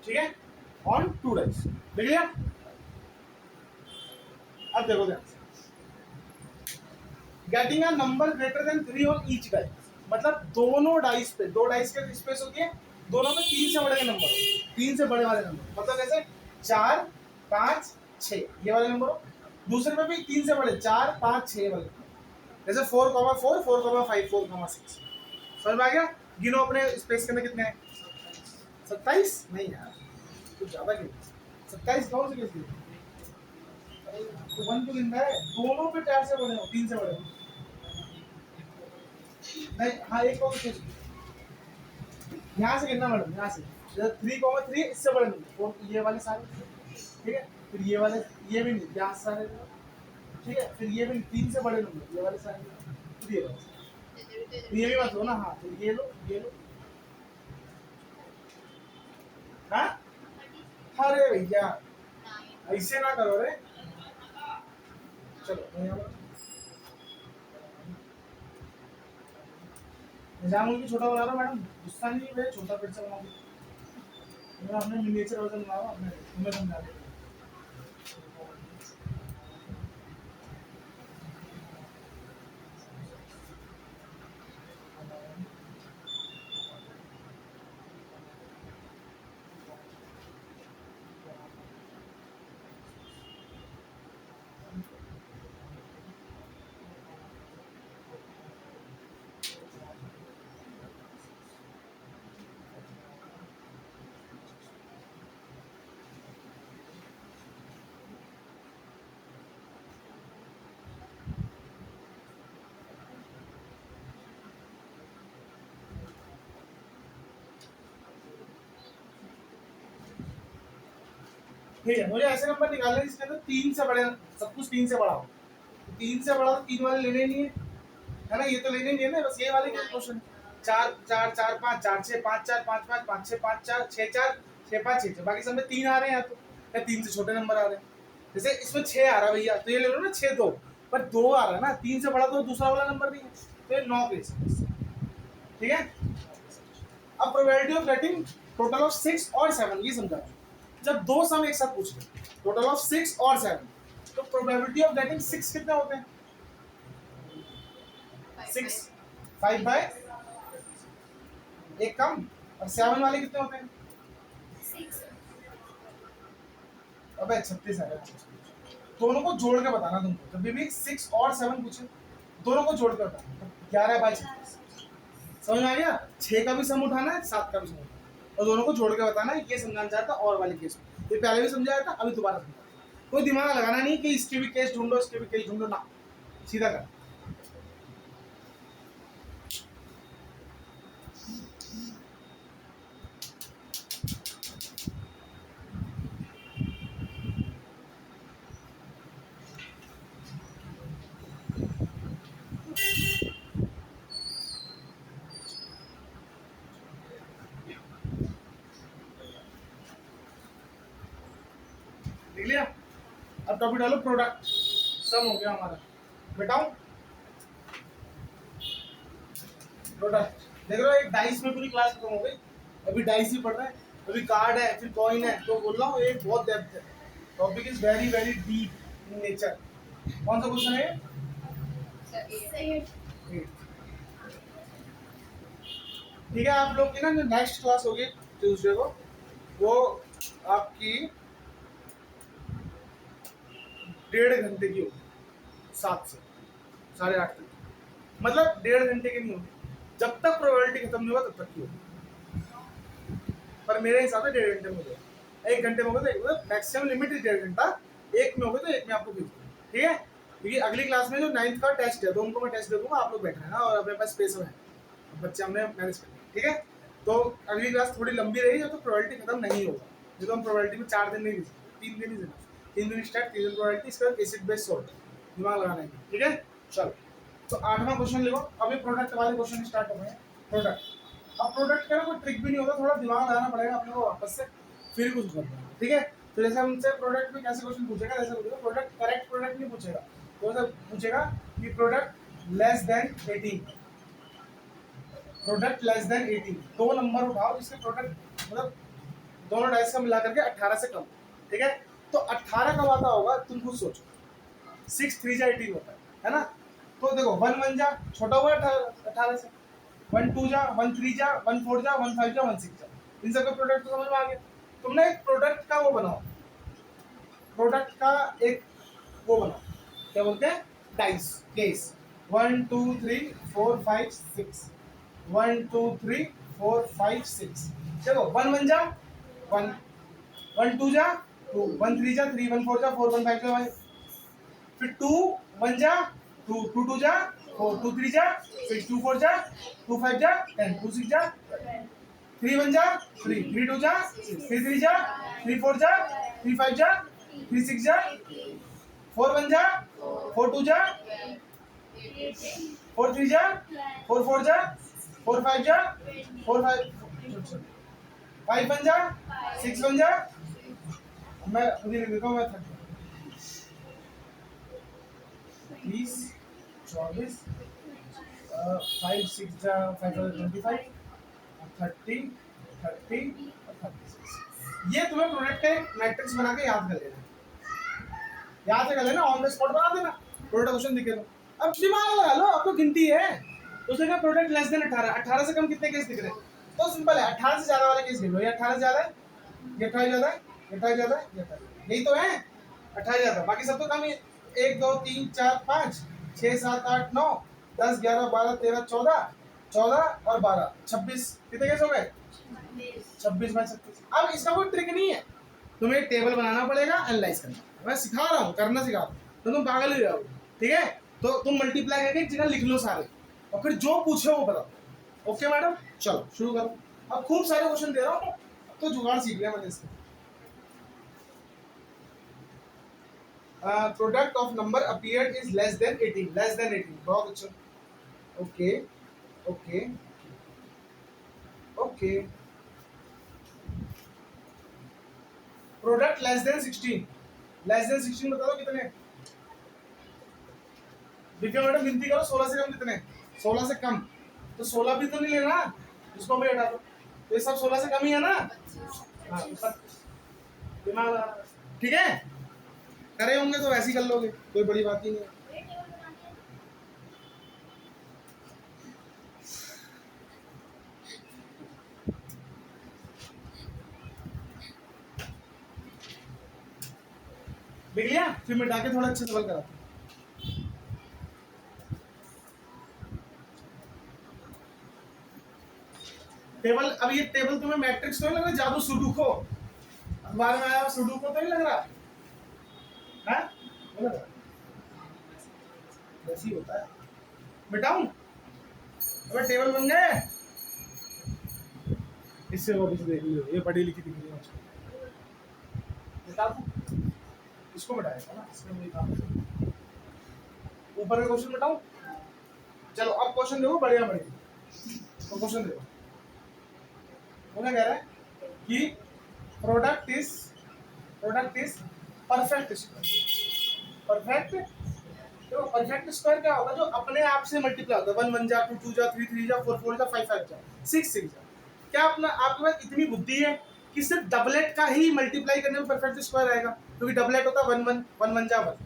ठीक है, ऑन 2 डाइस देख लिया। अब देखो ध्यान से, getting a number greater than 3 on each dice, मतलब दोनों डाइस पे, दो डाइस के स्पेस होती है, दोनों में 3 से बड़े के नंबर, 3 से बड़े वाले नंबर, मतलब जैसे 4 5 6 ये वाले नंबर हो, दूसरे में भी 3 से बड़े 4 5 6 वाले, जैसे 4,4 4,5 4,6। समझ में आ गया? गिनो अपने स्पेस के अंदर कितने हैं। 27 नहीं यार, कुछ ज्यादा गिनो। 27 कौन से केस गिनो? तो 1 तो गिनना है, दोनों पे 4 से बड़े हो 3 से बड़े हो नहीं। हाँ एक और केस यहाँ से गिनना मैडम, यहाँ से 3,3 इससे बड़े नहीं, तो ये वाले सारे, ठीक है। फिर ये वाले, ये भी नहीं, यहाँ से सारे, ठीक है। फिर ये भी 3 से बड़े नंबर, ये वाले सारे, फिर ये वाले, तो ये भी मत लो ना। हाँ तो ये लो, ये लो। हाँ अरे भैया ऐसे ना करो रे। चलो निजाम की छोटा बना रहा हूँ मैडम, गुस्सा नहीं है, छोटा फिर से बना मैं अपने मिनिएचर वर्जन बना रहा हूँ, अपने तुम्हें समझा देता हूँ। ठीक है, मुझे ऐसे नंबर निकालने हैं जिसके अंदर 3 से बड़े, सब कुछ 3 से बड़ा हो। 3 से बड़ा तो 3 वाले लेने नहीं है ना, ये तो लेने नहीं है ना, बस ये वाले के क्वेश्चन। 4 4 4 5 4 6 5 4 5 5 5 6 5 4 6 4 6 5 6 बाकी सब में 3 आ रहे हैं, तो या 3 से छोटे नंबर आ रहे हैं। जैसे इसमें 6 आ रहा है भैया, तो ये ले लो ना 6 2, पर 2 आ रहा है ना, 3 से बड़ा तो दूसरा वाला नंबर नहीं है, तो ये 9 के, ठीक है। अब probability of getting total of 6 और 7 ये समझा। जब दो सम एक साथ पूछ रहे टोटल ऑफ 6 और 7, तो प्रोबेबिलिटी ऑफ गेटिंग 6 कितने होते हैं? 6 5 बाय एक कम, और 7 वाले कितने होते हैं? 6। अबे 36 है। दोनों को जोड़ के बताना तुमको, जब भी 6 और 7 पूछे दोनों को जोड़ के बताना, 11 बाय 36। समझ में आ गया? 6 का भी सम उठाना है, 7 का भी सम उठाना है, और दोनों को जोड़ के बताना है। ये समझाना चाहता और वाले केस में, ये पहले भी समझाया था, अभी दोबारा समझाया। कोई दिमाग लगाना नहीं कि इसके भी केस ढूंढो, इसके भी केस ढूंढो ना, सीधा कर। देख लिया? अब टॉपिक डालो प्रोडक्ट, सम हो गया हमारा, बेटाओ प्रोडक्ट। देख रहे हो एक डाइस में पूरी क्लास खत्म हो गई, अभी डाइस ही पढ़ रहे हैं, अभी कार्ड है, फिर कॉइन है, तो बोल रहा हूँ एक बहुत डेप्थ है, topic is very very deep in nature. कौन सा क्वेश्चन है? ठीक है, आप लोग की ना नेक्स्ट क्लास होगी ट्यूसडे को, वो आपकी 1.5 घंटे की होगी, 7 से 8:30 तक, मतलब 1.5 घंटे की नहीं होगी, जब तक प्रोबेबिलिटी खत्म नहीं होगा तब तक की होगी, पर मेरे हिसाब से 1.5 घंटे में हो जाएगा। 1 घंटे में होगा तो मैक्सिमम लिमिट इज 1.5 घंटा, एक में होगा तो एक में आपको भेज दूंगा, ठीक है। क्योंकि अगली क्लास में जो 9th का टेस्ट है, तो उनको मैं टेस्ट दे दूंगा, आप लोग बैठ रहना, और अपने पास स्पेस है, बच्चे हमने मैनेज कर लिया, ठीक है। तो अगली क्लास थोड़ी लंबी रहेगी, जब तो प्रोबेबिलिटी खत्म नहीं होगा, नहीं तो हम प्रोबेबिलिटी में 4 दिन नहीं दे सकते, 3 दिन ही देना, 3 दिन स्टार्ट, 3 दिन प्रोबेबिलिटी, इसके बाद एसिड बेस सॉल्ट, दिमाग लगाना है, ठीक है। चलो तो 8वां क्वेश्चन लिखो, अभी प्रोडक्ट वाले क्वेश्चन स्टार्ट हो गए। प्रोडक्ट, अब प्रोडक्ट का कोई ट्रिक भी नहीं होता, थोड़ा दिमाग लगाना पड़ेगा अपने को वापस से, फिर कुछ करना है, ठीक है। तो जैसे हमसे प्रोडक्ट में कैसे क्वेश्चन पूछेगा, जैसे पूछेगा प्रोडक्ट, करेक्ट प्रोडक्ट नहीं पूछेगा, तो ऐसा पूछेगा कि product less than 18, product less than 18, 2 number उठाओ जिसके प्रोडक्ट मतलब दोनों डाइस का मिला करके 18 से कम, ठीक है। तो 18 कब आता होगा तुम खुद सोचो, 6 3 जा 18 होता है ना। तो देखो 1 1 जा छोटा हुआ 18 से, 1 2 जा 1 3 जा 1 4 जा 1 5 जा 1 6 जा, इन सब का प्रोडक्ट तो समझ में आ गया। तुमने एक प्रोडक्ट का वो बनाओ, प्रोडक्ट का एक वो बनाओ, क्या बोलते हैं, डाइस केस। 1 2 3 4 5 6, 1 2 3 4 5 6। चलो 1 1 जा 1, 1 2 जा 2, 1 3 जा 3, 1 4 जा 4, 1 5 जा 5, फिर 2 1 जा 2, 2 2 जा 4, 2 3 जा 6, 2 4 जा 2 5 जा 10, 2 6 जा 3 1 जा 3, 3 2 जा 6, 3 3 जा 3 4 जा 3 5 जा 3 6 जा 4 1 जा 4 2 जा 4 3 जा 4 4 जा 4 5 जा 4 5 5 1 जा 6 1 जा, मैं अभी लिख देता हूँ, मैं 30 24 5 6 जा 5 25 30 30 और 36। ये तुम्हें प्रोडक्ट का एक मैट्रिक्स बना के याद कर लेना, याद कर लेना, ऑन द स्पॉट बना देना, प्रोडक्ट क्वेश्चन दिखे तो अब दिमाग लगा लो, अब तो गिनती है। तो उसने कहा प्रोडक्ट लेस देन 18, 18 से कम कितने केस दिख रहे हैं, तो सिंपल है, 18 से ज्यादा वाले केस गिन लो। ये 18 से ज्यादा है, ये 18 ज्यादा है, ये 18 ज्यादा है, ये 18, यही तो है 18 ज्यादा, बाकी सब तो कम ही है। 1 2 3 4 5 6 7 8 9 10 11 12 13 14 14 और 12 26, कितने केस हो गए, 26 बाई 36। अब इसका कोई ट्रिक नहीं है, तुम्हें टेबल बनाना पड़ेगा, एनालाइज करना, मैं सिखा रहा हूँ, करना सिखा रहा हूँ, तो तुम पागल ही रहोगे, ठीक है। तो तुम मल्टीप्लाई करके एक जगह लिख लो सारे, और फिर जो पूछे वो बताओ। ओके मैडम, चलो शुरू करो। अब खूब सारे क्वेश्चन दे रहा हूँ, तो जुगाड़ सीख लिया मैंने इसका। Product of number appeared is less than 18, less than 18, बहुत अच्छा। Okay okay okay, product less than 16, less than 16 बता दो कितने, देखिए मैडम गिनती करो, 16 से कम कितने, 16 से कम, तो 16 भी तो नहीं लेना, इसको भी हटा दो, तो ये सब 16 से कम ही है ना। हाँ, दिमाग लगा, ठीक है, करे होंगे तो वैसे ही कर लोगे, कोई बड़ी बात ही नहीं है। देख लिया, फिर मिटा के थोड़ा अच्छे से बल करा। टेबल, अब ये टेबल तुम्हें मैट्रिक्स तो नहीं लग रहा, जादू सुडोको अखबार में आया सुडोको तो नहीं लग रहा है, वैसे ही होता है। मिटाऊं, अबे टेबल बन गए, इससे वो भी देख लो, ये पढ़ी लिखी दिख रही है मुझको, मिटा दूं, इसको मिटाएगा ना, इसमें मुझे काम, ऊपर का क्वेश्चन मिटाऊं। चलो अब क्वेश्चन देखो, बढ़िया बढ़िया, तो क्वेश्चन देखो, उन्हें कह रहा है कि product is perfect square, perfect, तो परफेक्ट स्क्वायर क्या होगा, जो अपने आप से मल्टीप्लाई होता है, 1 1 जा 2 2 जा 3 3 जा 4 4 जा 5 5 जा 6 6 जा। क्या अपना आपके पास इतनी बुद्धि है कि सिर्फ डबलेट का ही मल्टीप्लाई करने में परफेक्ट स्क्वायर आएगा, क्योंकि डबलेट होता है 1 1 1 1 जा 1,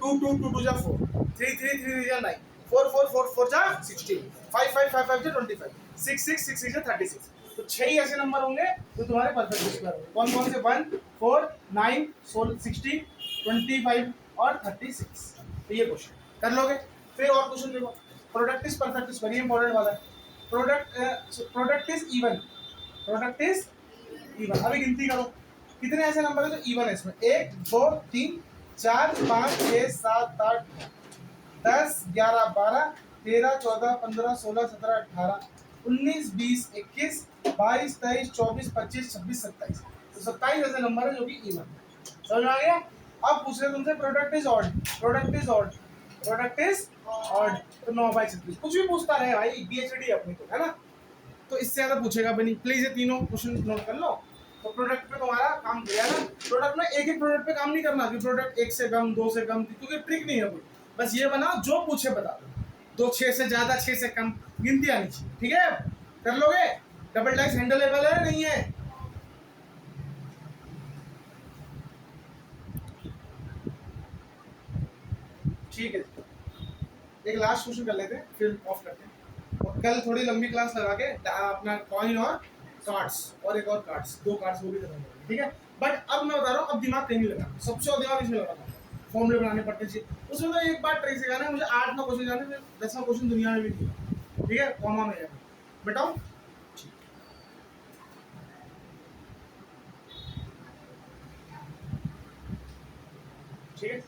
2 2 2 2 जा 4, 3 3 3 जा 9, 4 4 4 4 जा 16, 5 5 5 5 जा 25, 6 6 6 6 जा 36। तो 6 ही ऐसे नंबर होंगे जो तुम्हारे परफेक्ट स्क्वायर होंगे। कौन कौन से, 1 4 9 16 25 और 36। तो ये क्वेश्चन कर लोगे। फिर और क्वेश्चन देखो, प्रोडक्ट इज परफेक्ट स्क्वायर, ये इंपॉर्टेंट वाला है। Product is even, product is even. अभी गिनती करो कितने ऐसे नंबर है जो इवन है इसमें, 1 2 3 4 5 6 7 8 10 11 12 13 14 15 16 17 18 19 20 21 22 23 24 25 26 27। तो 27 ऐसे नंबर है जो कि इवन है। समझ में आ गया। अब पूछ रहे तुमसे product is odd, product is odd, product is odd, तो 9 बाई 36 कुछ भी पूछता रहे भाई, पीएचडी अपनी तो है ना, तो इससे ज्यादा पूछेगा भी नहीं। प्लीज ये तीनों क्वेश्चन नोट कर लो। तो प्रोडक्ट पे तुम्हारा काम गया ना। प्रोडक्ट में एक एक प्रोडक्ट पे काम नहीं करना कि प्रोडक्ट 1 से कम 2 से कम, क्योंकि ट्रिक नहीं है कोई, बस ये बनाओ जो पूछे बता दो। 2 6 से ज्यादा 6 से कम गिनती आनी चाहिए, ठीक है, कर लोगे। डबल डाइस हैंडलेबल है नहीं है, ठीक है। एक लास्ट क्वेश्चन कर लेते हैं फिर ऑफ करते हैं, और कल थोड़ी लंबी क्लास लगा के अपना कॉइन और कार्ड्स और एक और कार्ड्स, 2 कार्ड्स वो भी करेंगे, ठीक है। बट अब मैं बता रहा हूँ, अब दिमाग कहीं नहीं लगा, सबसे ज्यादा दिमाग इसमें लगाना। फॉर्मूले बनाने पड़ते हैं। उसमें तो एक बार ट्रिक सिखाना है मुझे, 8 9 क्वेश्चन जाने, 10वां क्वेश्चन दुनिया में भी नहीं है, ठीक है, कॉमा में है, बताओ। ठीक है,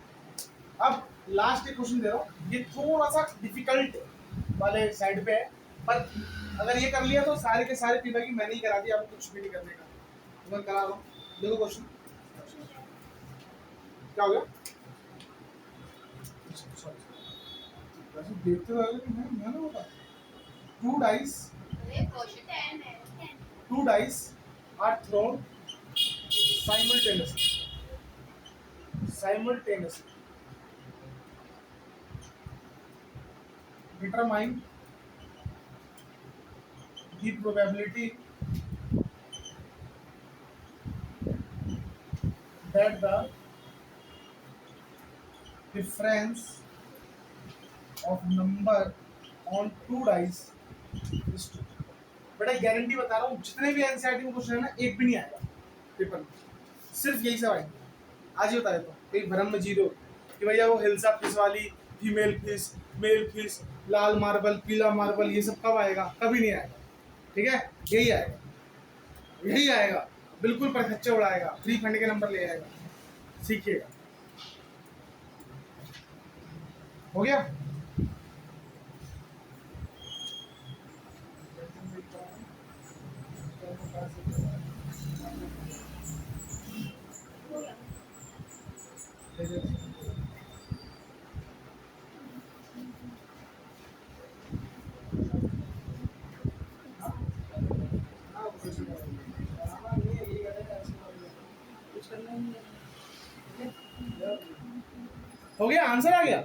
अब लास्ट एक क्वेश्चन दे रहा हूँ, ये थोड़ा सा डिफिकल्ट वाले साइड पे है, पर अगर ये कर लिया तो सारे के सारे पीपा की मैंने ही करा दिया, अब कुछ भी नहीं करने का, तो मैं करा रहा हूँ। देखो क्वेश्चन क्या हो गया, वैसे देखते रहोगे कि मैं ना होता, two dice are thrown simultaneously. Determine the probability that the difference of number on two dice is 2. बेटा गारंटी बता रहा हूँ, जितने भी एनसीईआरटी में क्वेश्चन है ना, एक भी नहीं आएगा पेपर में, सिर्फ यही सब आएंगे। आज ही बता देता हूँ, एक भ्रम में जीरो कि भैया वो हिल्सा फिश वाली फीमेल फिश, मेल फिश, लाल मार्बल, पीला मार्बल, ये सब कब आएगा? कभी नहीं आएगा, ठीक है, यही आएगा, यही आएगा, बिल्कुल परखच्चे उड़ाएगा, फ्री फंड के नंबर ले आएगा, सीखिएगा। हो गया? हो गया, आंसर आ गया।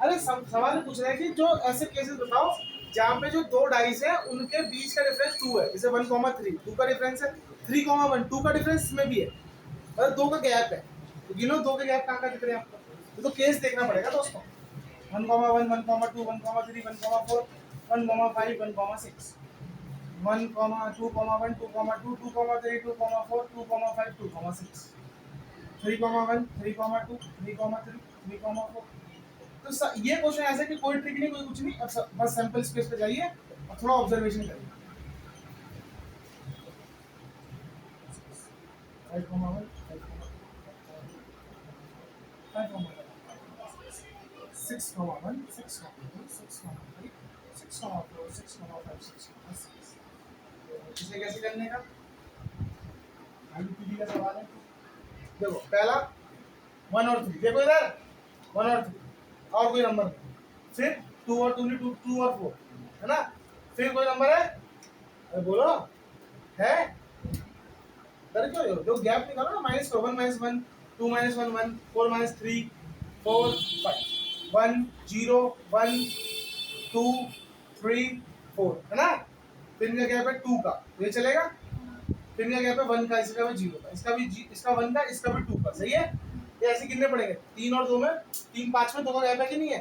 अरे सवाल पूछ रहे हैं कि जो ऐसे केसेस बताओ जहाँ पे जो दो डाइस है उनके बीच का डिफरेंस 2 है, जैसे 1,3, 2 का डिफरेंस है, 3,1, 2 का डिफरेंस में भी है, और 2 का गैप है, तो गिनो 2 के गैप कहाँ का दिख रहे हैं आपको, तो केस देखना पड़ेगा दोस्तों। 1,1, 1,2, 1,3, 1,4, 1,5, 1,6, 1, 2,1, 2,2, 2,3, 2,4, 2,5, 2,6, 3,1, 3,2, 3,3, 3,4। तो ये क्वेश्चन ऐसा कि कोई ट्रिक नहीं, कोई कुछ नहीं, बस सैंपल स्पेस पे जाइए और थोड़ा ऑब्जर्वेशन करिए। 5,1, 6,1, 6,2, 6,3, 6,4, 6,5, 6,6। इसे कैसे करने का? आईपीडी का सवाल है। देखो पहला 1 और 3, देखो इधर 1 और 3, और कोई नंबर नहीं, फिर 2 और 2 नहीं, 2 और 4 है ना, फिर कोई नंबर है, अरे बोलो है, डर क्यों हो? जो गैप निकालो ना, माइनस करो, 1 - 1, 2 - 1, 1, 4 - 3, 4, 5, 1, 0, 1, 2, 3, 4 है ना, फिर इनका गैप है 2 का, ये चलेगा, फिर इनका गैप है 1 का, इसका भी 0 का, इसका भी इसका 1 का, इसका भी 2 का, सही है। ये ऐसे कितने पड़ेंगे? 3 और 2 में, 3 5 में 2 का गैप है कि नहीं है,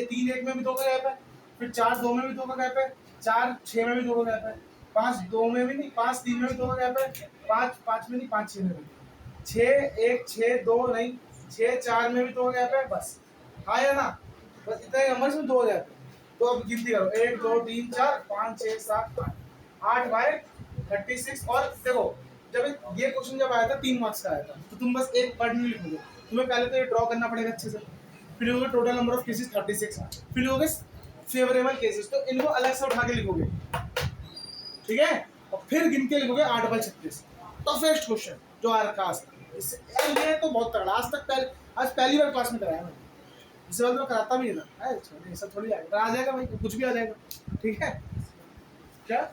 3 1 में भी 2 का गैप है, फिर 4 2 में भी 2 का गैप है, 4 6 में भी 2 का गैप है, 5 2 में भी नहीं, 5 3 में भी 2 का गैप है, 5 5 में नहीं, 5 6 में भी, 6 1 6 2 नहीं, 6 4 में भी 2 का गैप है, बस आया ना, बस इतने नंबर में 2 का गैप है। तो अब गिनती करो, 1 2 3 4 5 6 7 8 बाय 36। और देखो जब ये क्वेश्चन जब आया था 3 मार्क्स का आया था, तो तुम बस एक वर्ड नहीं लिखोगे, तुम्हें पहले तो ये ड्रॉ करना पड़ेगा अच्छे से, फिर होगा टोटल नंबर ऑफ केसेस 36, फिर होगा फेवरेबल केसेस, तो इनको अलग से उठा के लिखोगे, ठीक है, और फिर गिन के लिखोगे 8 बाय 36। टफेस्ट क्वेश्चन जो आ रखा आज तक, इससे ये तो बहुत तगड़ा, आज पहली बार क्लास में कराया मैंने, इससे बाद में कराता भी नहीं था, ऐसा थोड़ी आएगा, आ जाएगा भाई, कुछ भी आ जाएगा, ठीक है। क्या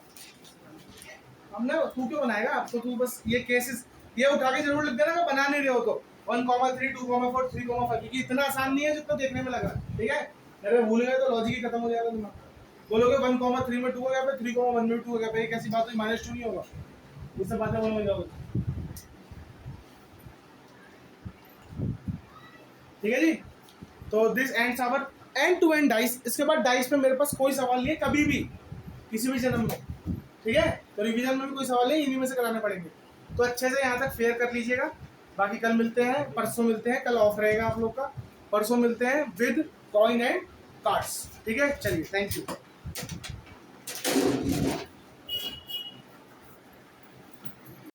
हमने, तू क्यों बनाएगा, आपको तू बस ये केसेस ये उठा के जरूर लिख देना, बना नहीं रहे हो तो 1,3, 2,4, 3,5, क्योंकि इतना आसान नहीं है जितना देखने में लग रहा है, ठीक है। अगर भूल गए तो लॉजिक ही खत्म हो जाएगा तुम्हारा, बोलोगे 1,3 में 2 हो गया, 3,1 में 2 हो गया, कैसी बात हुई, -2 नहीं होगा, ये सब बातें बोलने जाओगे, ठीक है जी। तो this ends our end to end dice. इसके बाद डाइस पे मेरे पास कोई सवाल नहीं है कभी भी, किसी भी जन्म में, ठीक है। तो रिवीजन में भी कोई सवाल नहीं, इन्हीं में से कराने पड़ेंगे, तो अच्छे से यहाँ तक फेयर कर लीजिएगा, बाकी कल मिलते हैं, परसों मिलते हैं, कल ऑफ रहेगा आप लोग का, परसों मिलते हैं विद कॉइन एंड कार्ड्स। ठीक है, चलिए, थैंक यू।